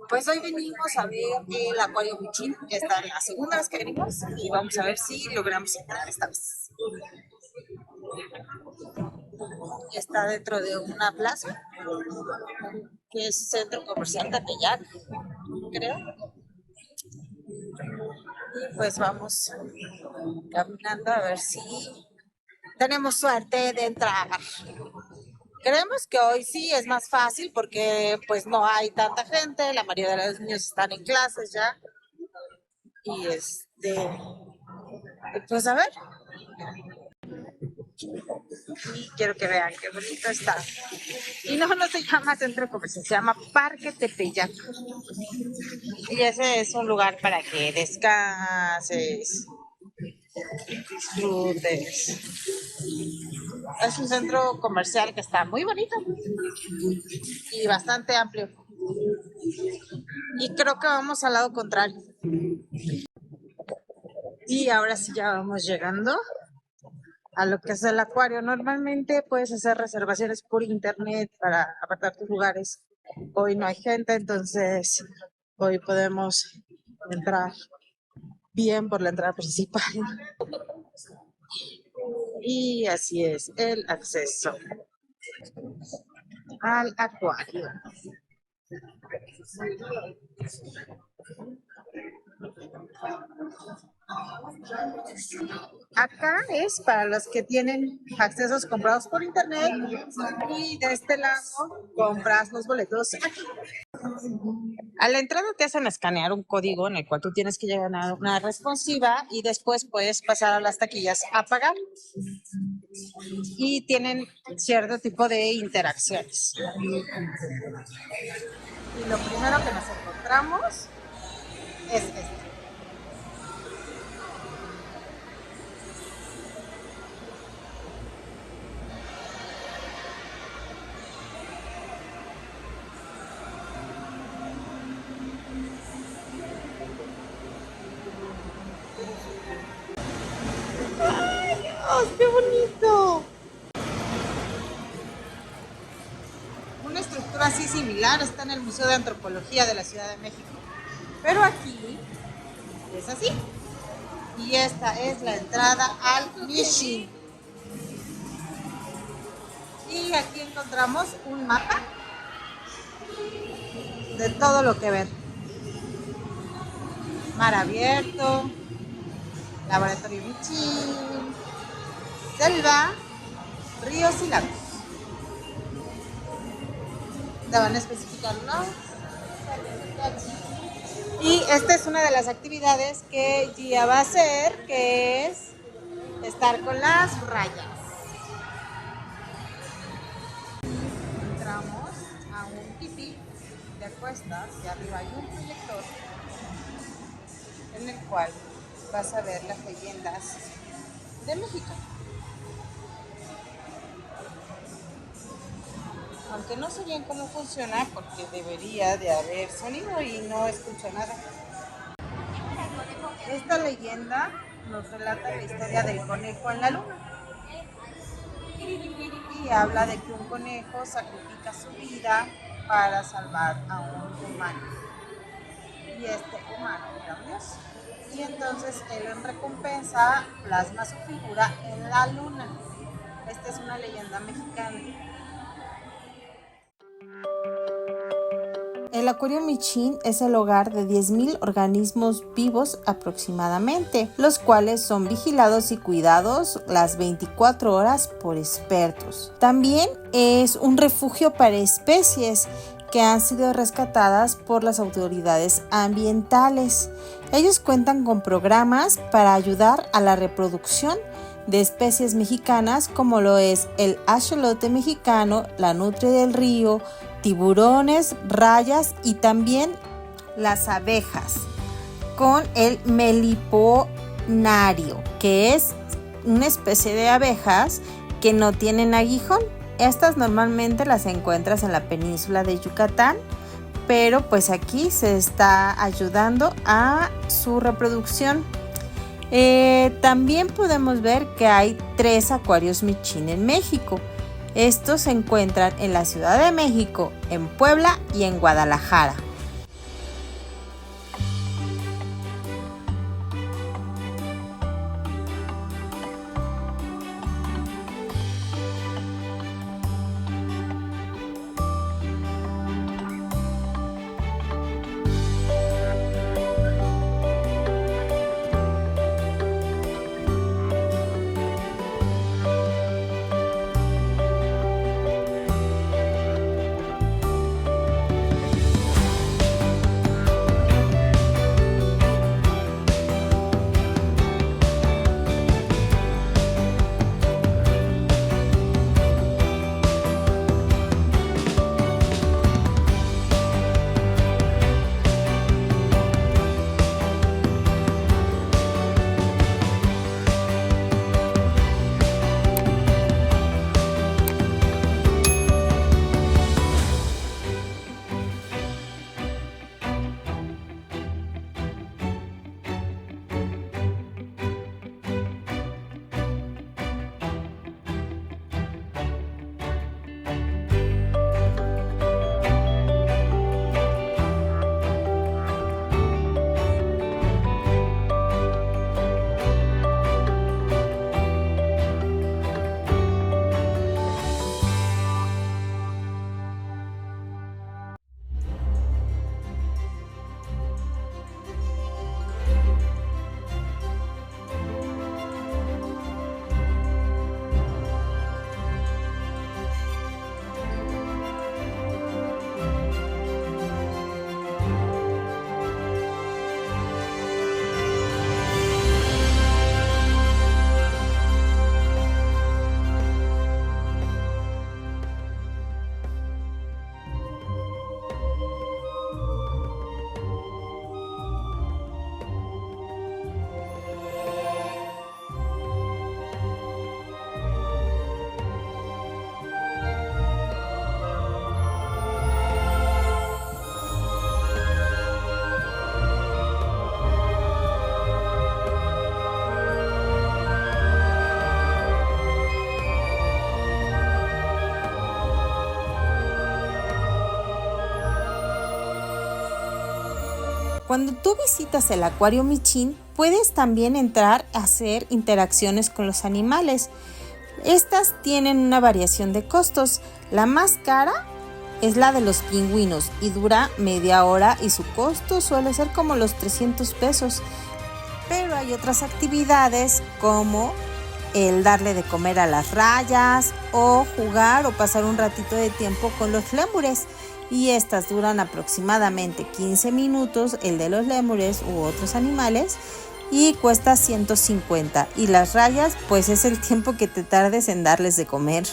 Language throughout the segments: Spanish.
Pues hoy venimos a ver el Acuario Michin, que está en la segunda vez que venimos y vamos a ver si logramos entrar esta vez. Está dentro de una plaza, que es Centro Comercial Tepeyac, creo. Y pues vamos caminando a ver si tenemos suerte de entrar. Creemos que hoy sí es más fácil porque pues no hay tanta gente, la mayoría de los niños están en clases ya. Y pues a ver, y quiero que vean qué bonito está. Y no se llama centro comercial, se llama Parque Tepeyac. Y ese es un lugar para que descanses, disfrutes. Es un centro comercial que está muy bonito y bastante amplio. Y creo que vamos al lado contrario. Y ahora sí ya vamos llegando a lo que es el acuario. Normalmente puedes hacer reservaciones por internet para apartar tus lugares. Hoy no hay gente, entonces hoy podemos entrar bien por la entrada principal. Y así es el acceso al acuario. Acá es para los que tienen accesos comprados por internet y de este lado compras los boletos aquí. A la entrada te hacen escanear un código en el cual tú tienes que llenar una responsiva y después puedes pasar a las taquillas a pagar. Y tienen cierto tipo de interacciones. Y lo primero que nos encontramos es este. ¡Ay, Dios, qué bonito! Una estructura así similar está en el Museo de Antropología de la Ciudad de México. Pero aquí es así. Y esta es la entrada al Michin. Y aquí encontramos un mapa de todo lo que ven. Mar abierto, laboratorio Michin, selva, ríos y lagos. Te van a especificar, ¿no? Y esta es una de las actividades que Gia va a hacer, que es estar con las rayas. Entramos a un tipi, te acuestas y arriba hay un proyector en el cual vas a ver las leyendas de México. Aunque no sé bien cómo funciona porque debería de haber sonido y no escucho nada. Esta leyenda nos relata la historia del conejo en la luna. Y habla de que un conejo sacrifica su vida para salvar a un humano. Y este humano era un dios. Y entonces él en recompensa plasma su figura en la luna. Esta es una leyenda mexicana. El Acuario Michin es el hogar de 10,000 organismos vivos aproximadamente, los cuales son vigilados y cuidados las 24 horas por expertos. También es un refugio para especies que han sido rescatadas por las autoridades ambientales. Ellos cuentan con programas para ayudar a la reproducción de especies mexicanas como lo es el axolote mexicano, la nutria del río, tiburones, rayas y también las abejas con el meliponario, que es una especie de abejas que no tienen aguijón. Estas normalmente las encuentras en la península de Yucatán, pero pues aquí se está ayudando a su reproducción. También podemos ver que hay 3 acuarios Michin en México. Estos se encuentran en la Ciudad de México, en Puebla y en Guadalajara. Cuando tú visitas el acuario Michin, puedes también entrar a hacer interacciones con los animales. Estas tienen una variación de costos. La más cara es la de los pingüinos y dura media hora y su costo suele ser como los 300 pesos. Pero hay otras actividades como el darle de comer a las rayas o jugar o pasar un ratito de tiempo con los lémures. Y estas duran aproximadamente 15 minutos, el de los lémures u otros animales, y cuesta 150. Y las rayas, pues es el tiempo que te tardes en darles de comer.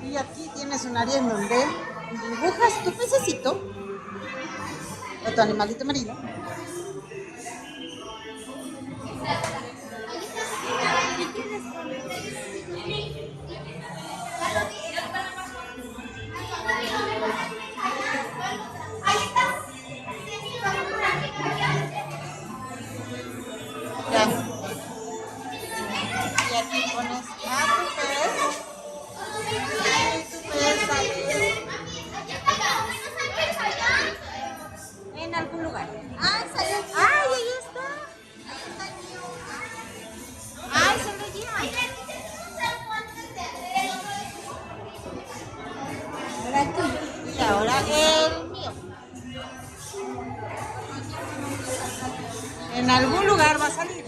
Y aquí tienes un área en donde dibujas tu pececito o tu animalito marino. Ya. Y aquí pones a tu pez. Y tu pez sale en algún lugar. ¡Ay, salió! ¡Ay, ahí está! ¡Ay, sonreía! Y ahora el mío. En algún lugar va a salir.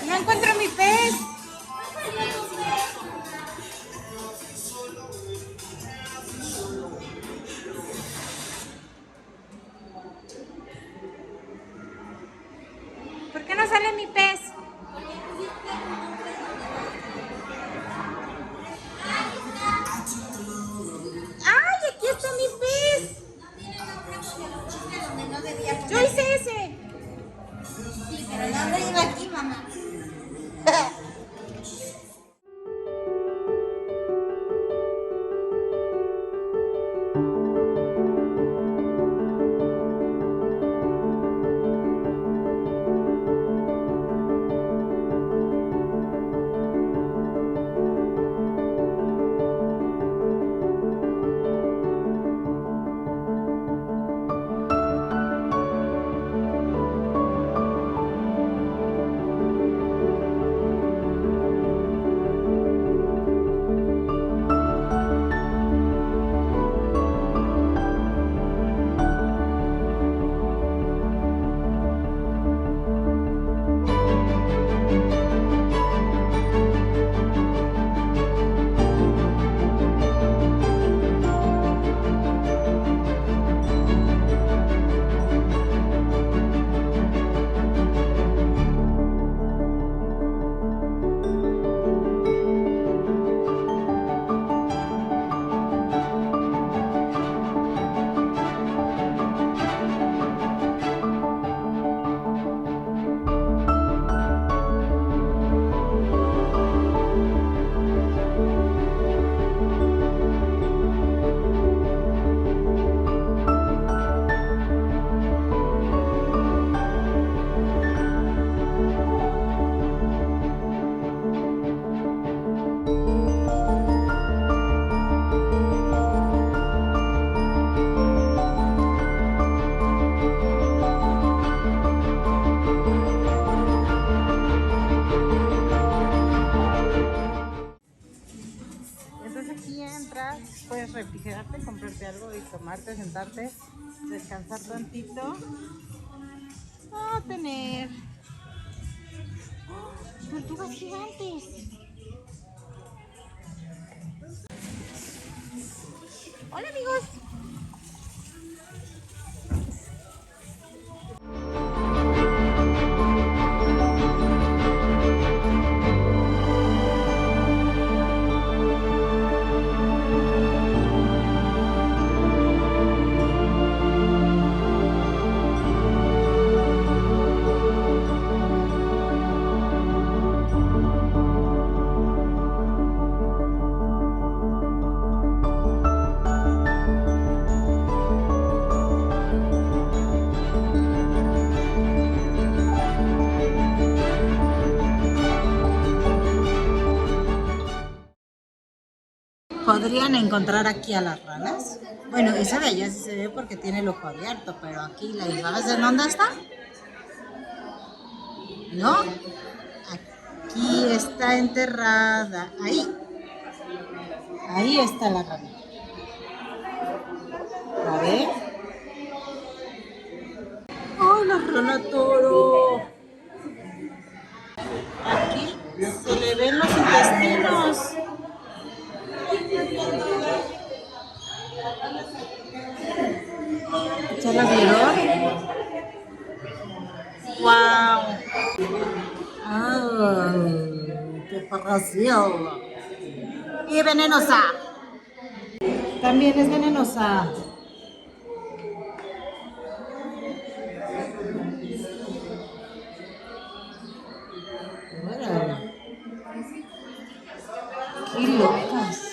No encuentro mi pez. ¿Por qué no sale mi pez? ¡Ay, aquí está mi pez! Yo hice ese. Sí, pero no lo iba aquí, mamá. refrigerarte, comprarte algo y tomarte, sentarte, descansar tantito. A tener tortugas gigantes. Hola amigos. Podrían encontrar aquí a las ranas. Bueno, esa de allá sí se ve porque tiene el ojo abierto, pero aquí la ¿sabes en dónde está? ¿No? Aquí está enterrada. Ahí. Ahí está la rana. A ver. ¡Ay, la rana toro! Aquí se le ven los intestinos. ¿Ya la vieron? ¡Wow! ¡Ah! ¡Qué parracial! ¡Y venenosa! También es venenosa. Órale. ¡Qué locas!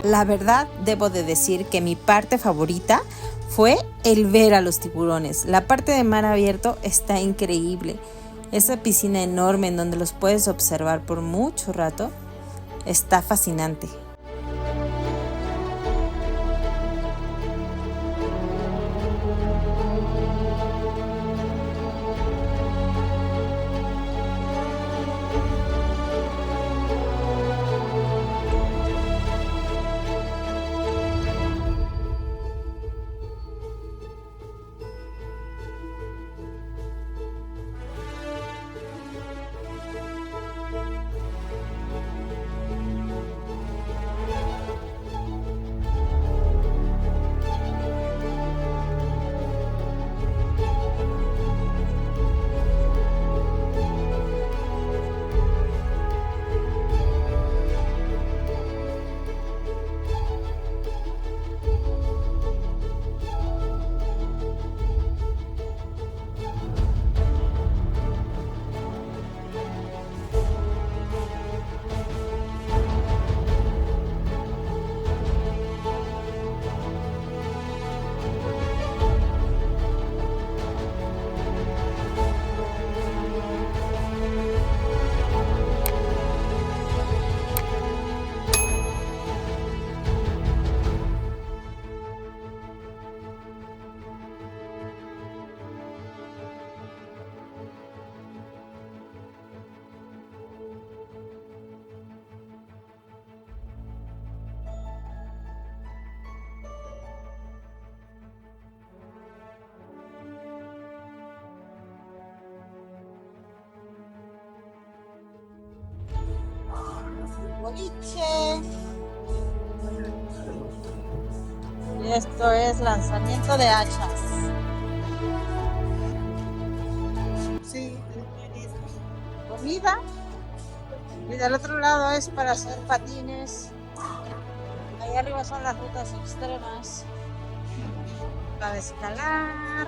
La verdad, debo de decir que mi parte favorita fue el ver a los tiburones. La parte de mar abierto está increíble. Esa piscina enorme en donde los puedes observar por mucho rato está fascinante. boliche. Y esto es lanzamiento de hachas. Sí, comida. Y del otro lado es para hacer patines. Ahí arriba son las rutas extremas para escalar.